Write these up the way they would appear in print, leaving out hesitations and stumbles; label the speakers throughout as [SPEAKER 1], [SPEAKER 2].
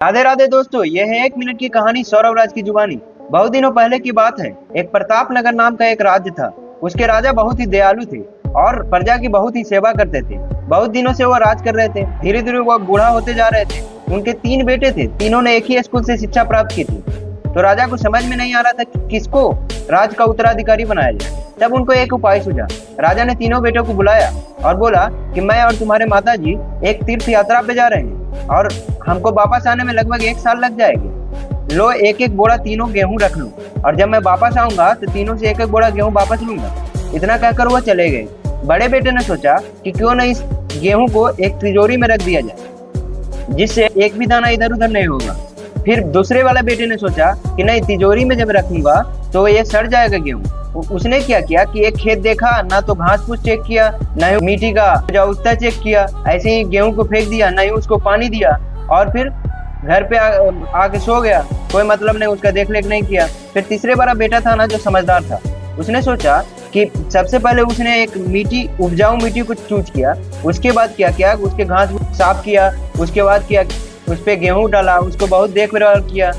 [SPEAKER 1] राधे राधे दोस्तों, ये है 1 मिनट की कहानी सौरभ राज की जुबानी। बहुत दिनों पहले की बात है। एक प्रताप नगर नाम का एक राज्य था। उसके राजा बहुत ही दयालु थे और प्रजा की बहुत ही सेवा करते थे। बहुत दिनों से वो राज कर रहे थे। धीरे धीरे वो बूढ़ा होते जा रहे थे। उनके 3 बेटे थे। तीनों ने एक ही स्कूल से शिक्षा प्राप्त की थी। तो राजा को समझ में नहीं आ रहा था कि किसको राज का उत्तराधिकारी बनाया जाए। तब उनको एक उपाय सूझा। राजा ने तीनों बेटों को बुलाया और बोला कि मैं और तुम्हारे माताजी एक तीर्थ यात्रा पे जा रहे हैं और हमको वापस आने में लगभग 1 साल लग जाएगी। लो, एक एक बोरा तीनों गेहूं रख लो और जब मैं वापस आऊंगा तो तीनों से एक एक बोरा गेहूं वापस लूंगा। इतना कहकर वो चले गए। बड़े बेटे ने सोचा कि क्यों न इस गेहूं को एक तिजोरी में रख दिया जाए, जिससे एक भी दाना इधर उधर नहीं होगा। फिर दूसरे वाले बेटे ने सोचा कि नहीं, तिजोरी में जब रखूंगा तो ये सड़ जाएगा गेहूं। उसने क्या किया कि एक खेत देखा, ना तो घास फूस चेक किया, ना ही मिट्टी का उपजाऊता चेक किया, ऐसे ही गेहूं को फेंक दिया, ना ही उसको पानी दिया और फिर घर पे आके सो गया। कोई मतलब नहीं, उसका देख रेख नहीं किया। फिर तीसरे वाला बेटा था ना, जो समझदार था, उसने सोचा कि सबसे पहले उसने एक उपजाऊ मिट्टी को चूज किया। उसके बाद क्या किया, उसके घास साफ किया। उसके बाद किया, उस पे गेहूं डाला, उसको बहुत देखभाल किया।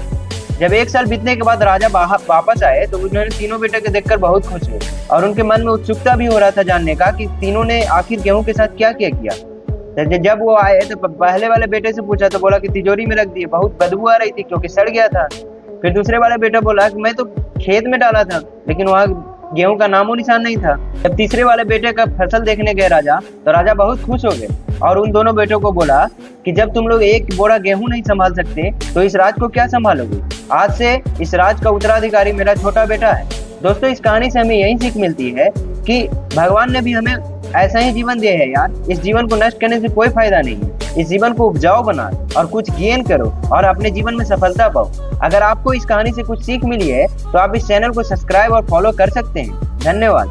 [SPEAKER 1] जब 1 साल बीतने के बाद राजा वापस आए तो उन्होंने तीनों बेटे को देखकर बहुत खुश हुए और उनके मन में उत्सुकता भी हो रहा था जानने का कि तीनों ने आखिर गेहूं के साथ क्या क्या किया। जब वो आए तो पहले वाले बेटे से पूछा तो बोला कि तिजोरी में रख दिए, बहुत बदबू आ रही थी क्योंकि सड़ गया था। फिर दूसरे वाला बेटा बोला कि मैं तो खेत में डाला था, लेकिन वहाँ गेहूं का नामो निशान नहीं था। जब तीसरे वाले बेटे का फसल देखने गए राजा, तो राजा बहुत खुश हो गए और उन दोनों बेटों को बोला कि जब तुम लोग एक बोरा गेहूं नहीं संभाल सकते तो इस राज को क्या संभालोगे। आज से इस राज का उत्तराधिकारी मेरा छोटा बेटा है। दोस्तों, इस कहानी से हमें यही सीख मिलती है कि भगवान ने भी हमें ऐसा ही जीवन दिया है यार। इस जीवन को नष्ट करने से कोई फायदा नहीं है। इस जीवन को उपजाऊ बनाओ और कुछ गेन करो और अपने जीवन में सफलता पाओ। अगर आपको इस कहानी से कुछ सीख मिली है तो आप इस चैनल को सब्सक्राइब और फॉलो कर सकते हैं। धन्यवाद।